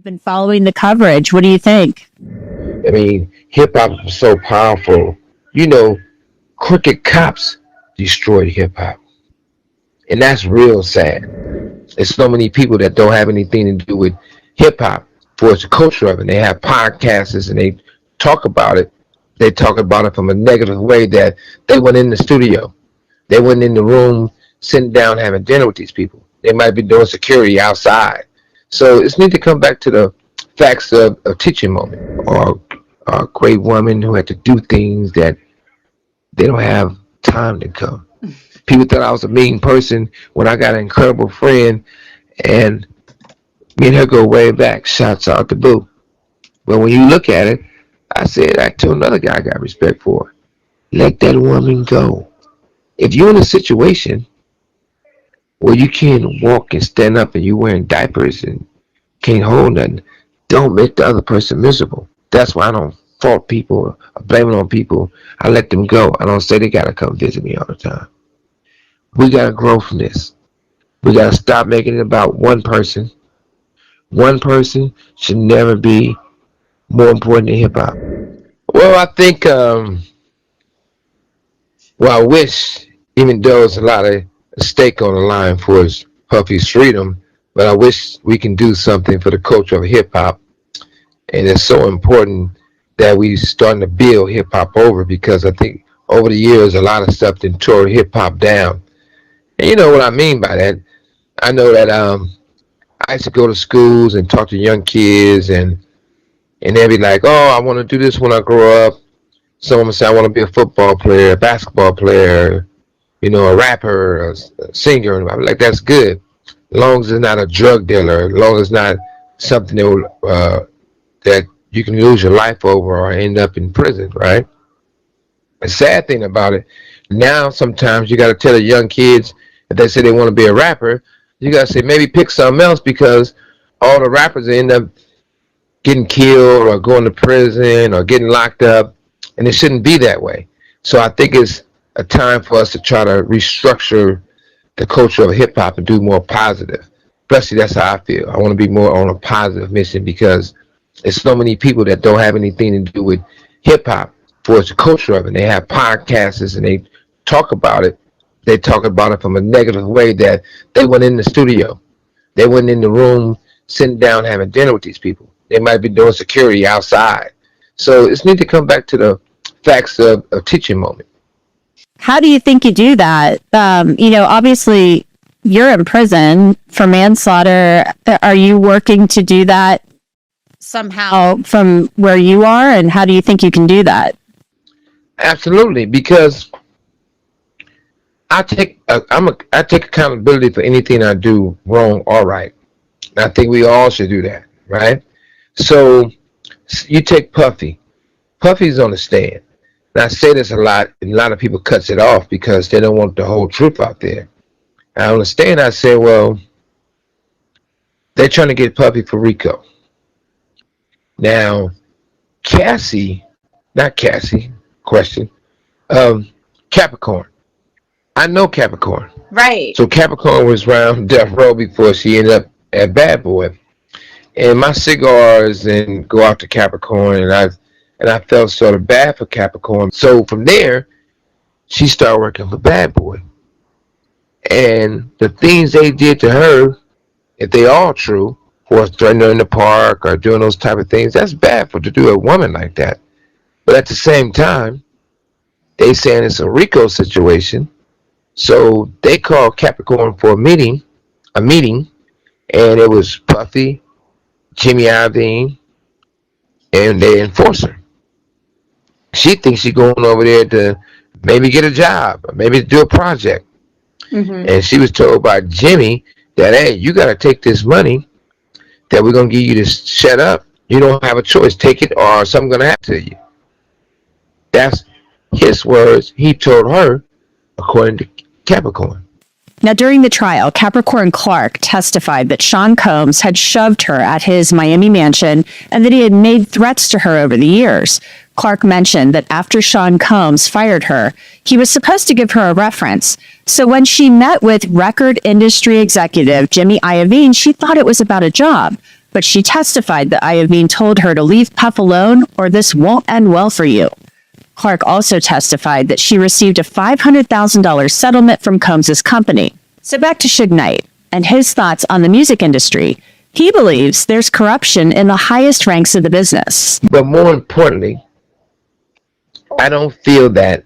been following the coverage. What do you think? I mean, hip hop is so powerful. You know, crooked cops destroyed hip hop, and that's real sad. There's so many people that don't have anything to do with hip hop for its culture of it. They have podcasts and they talk about it. They talk about it from a negative way that they went in the studio. They went in the room, sitting down, having dinner with these people. They might be doing security outside. So it's need to come back to the facts of a teaching moment or a great woman who had to do things that they don't have time to come. People thought I was a mean person when I got an incredible friend, and me and her go way back. Shouts out to Boo. But when you look at it, I told another guy I got respect for. Let that woman go. If you're in a situation where you can't walk and stand up and you're wearing diapers and can't hold nothing, don't make the other person miserable. That's why I don't fault people or blame it on people. I let them go. I don't say they gotta come visit me all the time. We gotta grow from this. We gotta stop making it about one person. One person should never be more important than hip hop. Well, I think I wish, even though there's a lot of stake on the line for his Puffy's freedom, but I wish we can do something for the culture of hip hop. And it's so important that we starting to build hip hop over, because I think over the years a lot of stuff then tore hip hop down. And you know what I mean by that. I know that I used to go to schools and talk to young kids, and they'd be like, "Oh, I want to do this when I grow up." Someone would say, "I want to be a football player, a basketball player, a rapper, a singer." And I'm like, "That's good, as long as it's not a drug dealer, as long as it's not something that you can lose your life over or end up in prison, right?" The sad thing about it, now sometimes you got to tell the young kids, if they say they want to be a rapper, you got to say maybe pick something else, because all the rappers end up getting killed or going to prison or getting locked up, and it shouldn't be that way. So I think it's a time for us to try to restructure the culture of hip hop and do more positive. Especially that's how I feel. I want to be more on a positive mission, because there's so many people that don't have anything to do with hip hop for its culture of it. They have podcasts and they talk about it. They talk about it from a negative way that they went in the studio. They went in the room, sitting down, having dinner with these people. They might be doing security outside. So it's need to come back to the facts of a teaching moment. How do you think you do that? Obviously you're in prison for manslaughter. Are you working to do that somehow from where you are? And how do you think you can do that? Absolutely, because I take accountability for anything I do wrong or right. And I think we all should do that, right? So you take Puffy. Puffy's on the stand. And I say this a lot, and a lot of people cuts it off because they don't want the whole truth out there. And on the stand, I say, well, they're trying to get Puffy for RICO. Now, question, Capricorn. I know Capricorn. Right. So Capricorn was around Death Row before she ended up at Bad Boy. And my cigars and go out to Capricorn, and I felt sort of bad for Capricorn. So from there, she started working for Bad Boy. And the things they did to her, if they all true, for threatening her in the park or doing those type of things, that's bad to do a woman like that. But at the same time, they saying it's a RICO situation. So they called Capricorn for a meeting, and it was Puffy, Jimmy Iovine, and the enforcer. She thinks she's going over there to maybe get a job or maybe do a project. Mm-hmm. And she was told by Jimmy that, hey, you got to take this money that we're going to give you to shut up. You don't have a choice. Take it or something's going to happen to you. That's his words. He told her, according to Capricorn. Now, during the trial, Capricorn Clark testified that Sean Combs had shoved her at his Miami mansion and that he had made threats to her over the years. Clark mentioned that after Sean Combs fired her, he was supposed to give her a reference. So when she met with record industry executive Jimmy Iovine, she thought it was about a job. but she testified that Iovine told her to leave Puff alone or this won't end well for you. Clark also testified that she received a $500,000 settlement from Combs' company. So back to Suge Knight and his thoughts on the music industry. He believes there's corruption in the highest ranks of the business. But more importantly, I don't feel that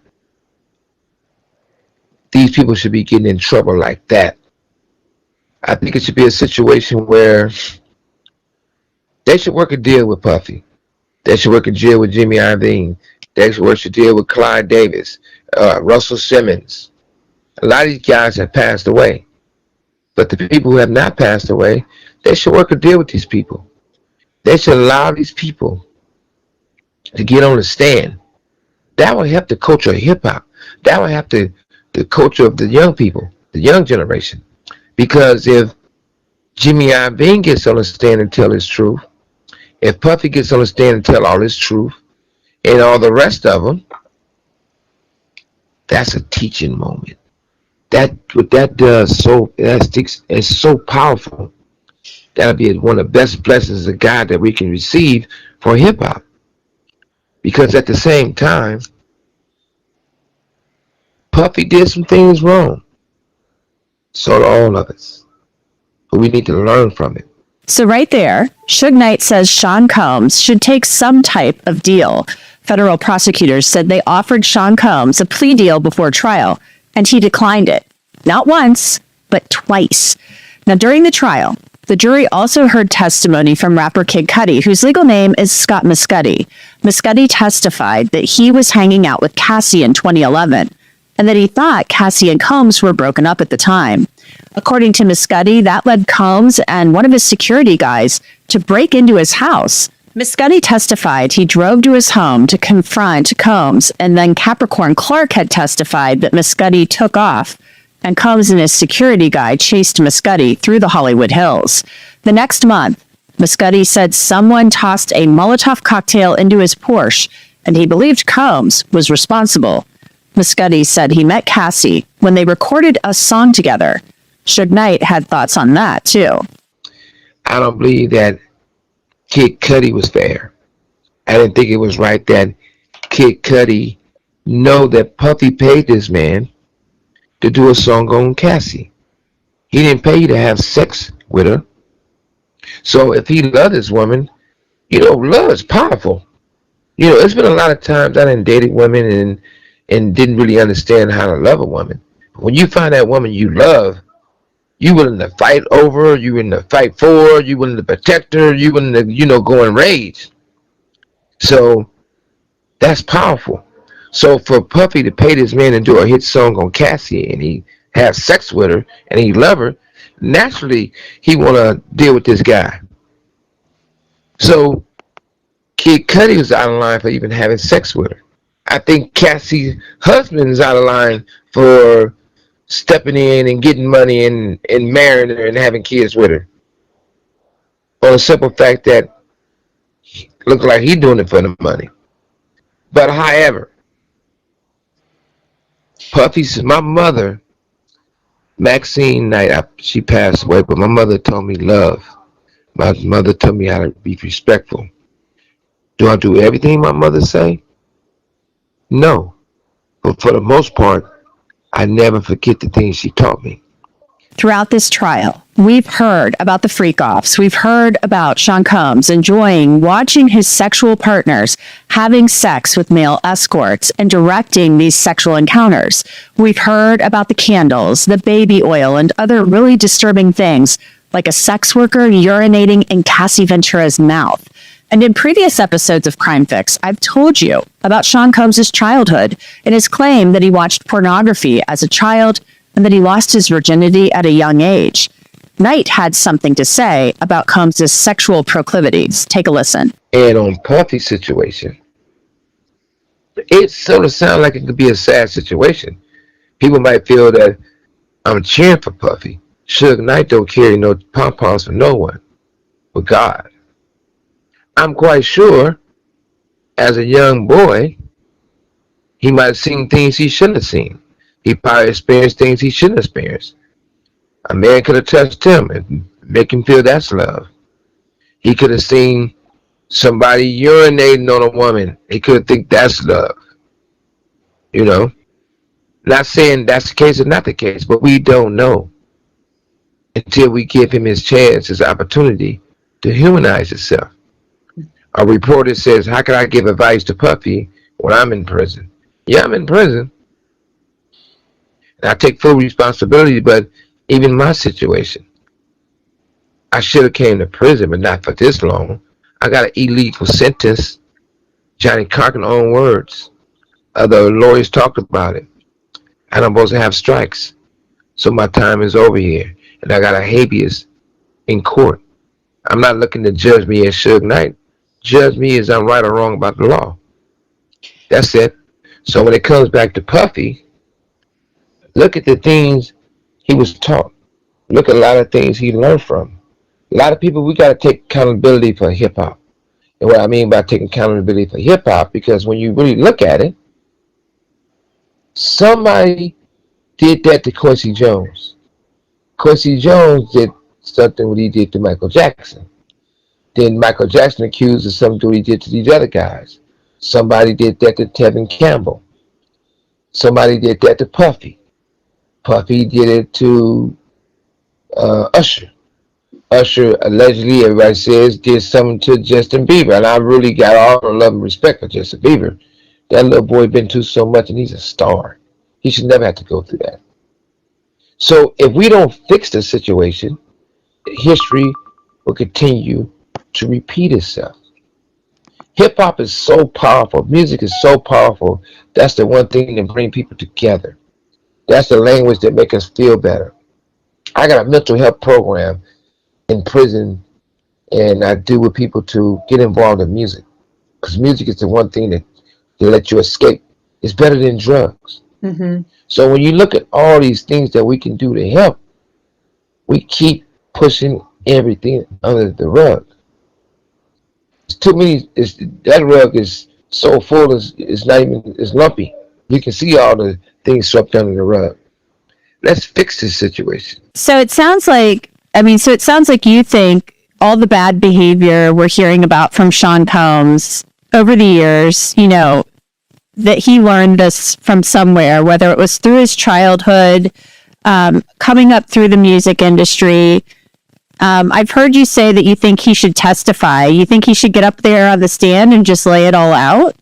these people should be getting in trouble like that. I think it should be a situation where they should work a deal with Puffy. They should work a deal with Jimmy Iovine. They should work a deal with Clyde Davis, Russell Simmons. A lot of these guys have passed away. But the people who have not passed away, they should work a deal with these people. They should allow these people to get on the stand. That will help the culture of hip-hop. That will help the culture of the young people, the young generation. Because if Jimmy Iovine gets on the stand and tell his truth, if Puffy gets on the stand and tell all his truth, and all the rest of them, that's a teaching moment. What that does, it's so powerful. That'll be one of the best blessings of God that we can receive for hip hop. Because at the same time, Puffy did some things wrong. So do all of us. But we need to learn from it. So right there, Suge Knight says Sean Combs should take some type of deal. Federal prosecutors said they offered Sean Combs a plea deal before trial, and he declined it. Not once, but twice. Now, during the trial, the jury also heard testimony from rapper Kid Cudi, whose legal name is Scott Muscudi. Muscudi testified that he was hanging out with Cassie in 2011, and that he thought Cassie and Combs were broken up at the time. According to Muscudi, that led Combs and one of his security guys to break into his house. Muscudi testified he drove to his home to confront Combs, and then Capricorn Clark had testified that Muscudi took off, and Combs and his security guy chased Muscudi through the Hollywood Hills. The next month, Muscudi said someone tossed a Molotov cocktail into his Porsche, and he believed Combs was responsible. Muscudi said he met Cassie when they recorded a song together. Suge Knight had thoughts on that, too. I don't believe that Kid Cudi was fair. I didn't think it was right that Kid Cudi know that Puffy paid this man to do a song on Cassie. He didn't pay you to have sex with her. So if he loved this woman, love is powerful. It's been a lot of times I done dated women and didn't really understand how to love a woman. But when you find that woman you love, you willing to fight over her, you willing to fight for her, you willing to protect her, you willing to, go and rage. So that's powerful. So for Puffy to pay this man and do a hit song on Cassie and he have sex with her and he love her, naturally he want to deal with this guy. So Kid Cudi was out of line for even having sex with her. I think Cassie's husband is out of line for stepping in and getting money and marrying her and having kids with her. On the simple fact that looks like he's doing it for the money. But however, my mother, Maxine Knight, she passed away, but my mother told me love. My mother told me how to be respectful. Do I do everything my mother say? No. But for the most part, I never forget the things she taught me. Throughout this trial, we've heard about the freak-offs. We've heard about Sean Combs enjoying watching his sexual partners having sex with male escorts and directing these sexual encounters. We've heard about the candles, the baby oil, and other really disturbing things, like a sex worker urinating in Cassie Ventura's mouth. And in previous episodes of Crime Fix, I've told you about Sean Combs' childhood and his claim that he watched pornography as a child and that he lost his virginity at a young age. Knight had something to say about Combs' sexual proclivities. Take a listen. And on Puffy's situation, it sort of sounds like it could be a sad situation. People might feel that I'm cheering for Puffy. Suge Knight don't carry no pom-poms for no one but God. I'm quite sure, as a young boy, he might have seen things he shouldn't have seen. He probably experienced things he shouldn't have experienced. A man could have touched him and make him feel that's love. He could have seen somebody urinating on a woman. He could think that's love. You know, not saying that's the case or not the case, but we don't know until we give him his chance, his opportunity to humanize himself. A reporter says, "How can I give advice to Puffy when I'm in prison?" Yeah, I'm in prison, and I take full responsibility. But even my situation, I should have came to prison, but not for this long. I got an illegal sentence. Johnny Carson own words. Other lawyers talked about it. I'm supposed to have strikes, so my time is over here, and I got a habeas in court. I'm not looking to judge me as Suge Knight. Judge me as I'm right or wrong about the law. That's it. So when it comes back to Puffy, look at the things he was taught. Look at a lot of things he learned from. A lot of people, we got to take accountability for hip hop. And what I mean by taking accountability for hip hop, because when you really look at it, somebody did that to Quincy Jones. Quincy Jones did something what he did to Michael Jackson. Then Michael Jackson accused of something what he did to these other guys. Somebody did that to Tevin Campbell. Somebody did that to Puffy. Puffy did it to Usher. Usher allegedly, everybody says, did something to Justin Bieber. And I really got all the love and respect for Justin Bieber. That little boy been through so much and he's a star. He should never have to go through that. So if we don't fix the situation, history will continue to repeat itself. Hip hop is so powerful. Music is so powerful. That's the one thing that brings people together. That's the language that makes us feel better. I got a mental health program in prison, and I do with people to get involved in music, because music is the one thing that let you escape. It's better than drugs. Mm-hmm. So when you look at all these things that we can do to help, we keep pushing everything under the rug. It's too many. That rug is so full. It's not even. It's lumpy. You can see all the things swept under the rug. Let's fix this situation. So it sounds like, you think all the bad behavior we're hearing about from Sean Combs over the years, that he learned this from somewhere, whether it was through his childhood, coming up through the music industry. I've heard you say that you think he should testify. You think he should get up there on the stand and just lay it all out?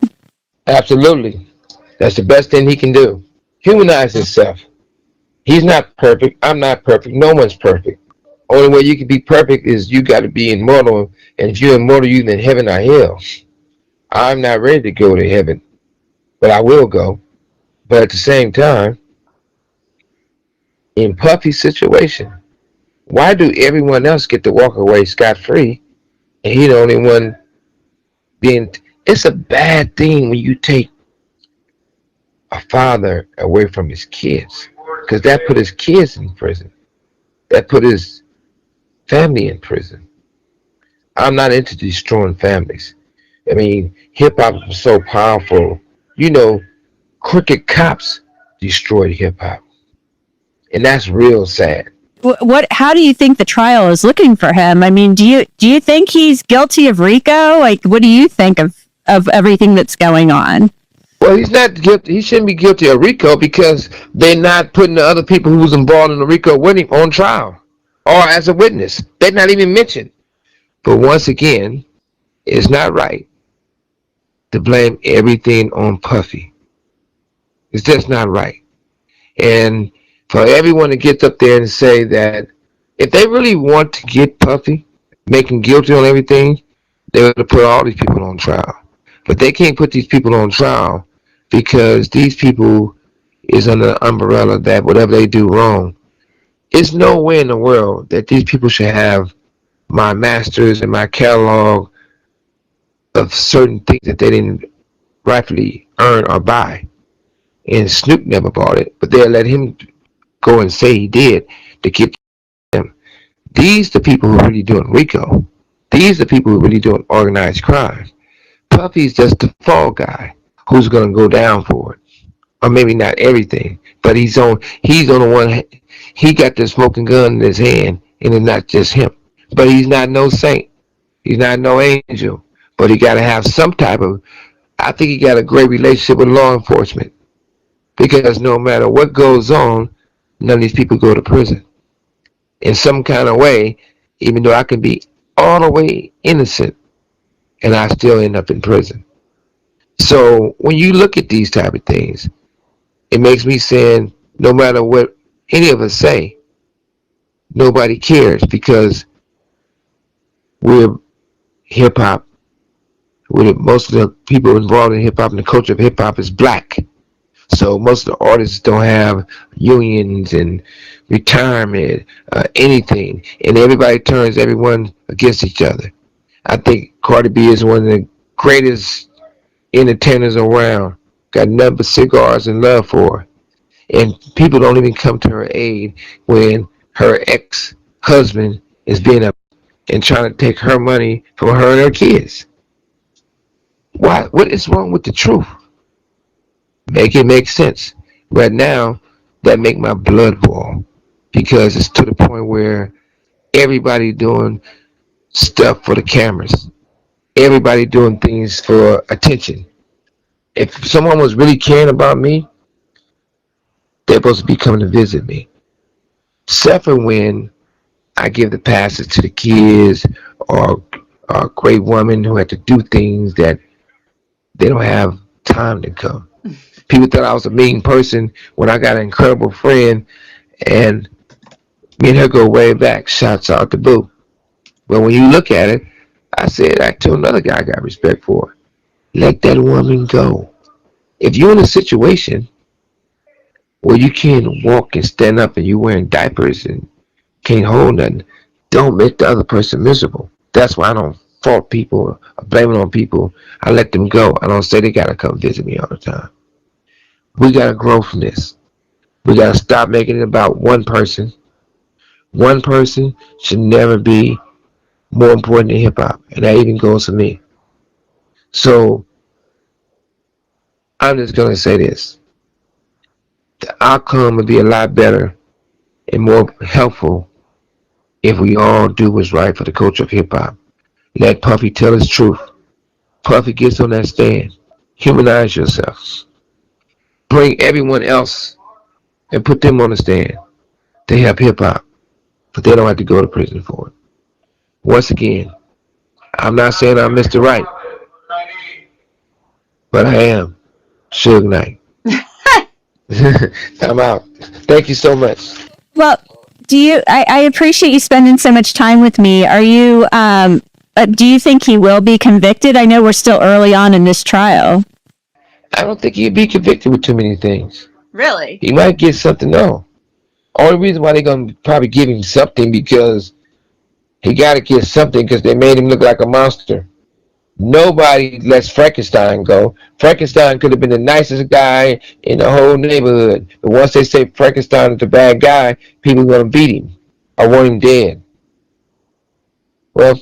Absolutely. That's the best thing he can do. Humanize himself. He's not perfect. I'm not perfect. No one's perfect. Only way you can be perfect is you got to be immortal. And if you're immortal, you're in heaven or hell. I'm not ready to go to heaven, but I will go. But at the same time, in Puffy's situation, why do everyone else get to walk away scot-free and he the only one being... It's a bad thing when you take a father away from his kids, because that put his kids in prison. That put his family in prison. I'm not into destroying families. I mean, hip-hop is so powerful. Crooked cops destroyed hip-hop. And that's real sad. How do you think the trial is looking for him? I mean, do you think he's guilty of RICO? Like, what do you think of everything that's going on? Well, he's not guilty. He shouldn't be guilty of RICO because they're not putting the other people who was involved in the RICO with him on trial or as a witness. They're not even mentioned. But once again, it's not right to blame everything on Puffy. It's just not right. And for everyone to get up there and say that if they really want to get Puffy, make him guilty on everything, they would have put all these people on trial. But they can't put these people on trial because these people is under the umbrella that whatever they do wrong, it's no way in the world that these people should have my masters and my catalog of certain things that they didn't rightfully earn or buy. And Snoop never bought it, but they'll let him go and say he did to get them. These the people who are really doing RICO. These the people who are really doing organized crime. Puffy's just the fall guy who's gonna go down for it, or maybe not everything, but he's on the one. He got the smoking gun in his hand, and it's not just him. But he's not no saint. He's not no angel, but he got to have some type of. I think he got a great relationship with law enforcement because no matter what goes on, none of these people go to prison in some kind of way. Even though I can be all the way innocent and I still end up in prison. So when you look at these type of things, it makes me saying no matter what any of us say, nobody cares because we're hip hop. Most of the people involved in hip hop and the culture of hip hop is black. So most of the artists don't have unions and retirement, anything, and everybody turns everyone against each other. I think Cardi B is one of the greatest entertainers around. Got nothing but cigars and love for her. And people don't even come to her aid when her ex-husband is being up and trying to take her money from her and her kids. Why? What is wrong with the truth? Make it make sense. Right now, that make my blood boil because it's to the point where everybody doing stuff for the cameras. Everybody doing things for attention. If someone was really caring about me, they're supposed to be coming to visit me. Except for when I give the passes to the kids or a great woman who had to do things that they don't have time to come. People thought I was a mean person when I got an incredible friend, and me and her go way back. Shouts out to Boo. But when you look at it, I told another guy I got respect for. Let that woman go. If you're in a situation where you can't walk and stand up and you're wearing diapers and can't hold nothing, don't make the other person miserable. That's why I don't fault people or blame it on people. I let them go. I don't say they gotta come visit me all the time. We gotta grow from this. We gotta stop making it about one person. One person should never be more important than hip hop, and that even goes for me. So I'm just gonna say this: the outcome would be a lot better and more helpful if we all do what's right for the culture of hip hop. Let Puffy tell his truth. Puffy gets on that stand. Humanize yourselves. Bring everyone else and put them on the stand. They have hip hop, but they don't have to go to prison for it. Once again, I'm not saying I'm Mr. Right, but I am Suge Knight. I'm out. Thank you so much. Well, I appreciate you spending so much time with me. Do you think he will be convicted? I know we're still early on in this trial. I don't think he'd be convicted with too many things. Really? He might get something, no. Only reason why they're going to probably give him something because he got to get something because they made him look like a monster. Nobody lets Frankenstein go. Frankenstein could have been the nicest guy in the whole neighborhood. But once they say Frankenstein is the bad guy, people are going to beat him or want him dead. Well,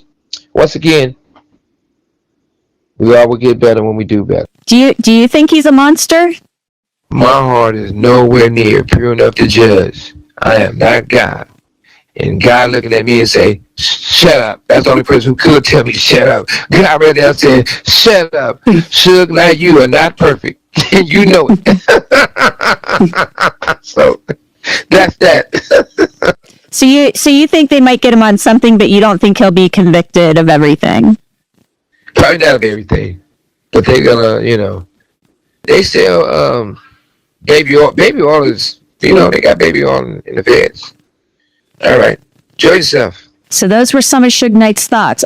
once again, we all will get better when we do better. Do you think he's a monster? My heart is nowhere near pure enough to judge. I am not God. And God looking at me and say, shut up. That's the only person who could tell me to shut up. God right there said, shut up. Suge Knight, you are not perfect. And you know it. So that's that. So you think they might get him on something, but you don't think he'll be convicted of everything? Probably not of everything. But they're gonna, they sell baby oil. Baby oil is, they got baby oil in the feds. All right. Enjoy yourself. So those were some of Suge Knight's thoughts.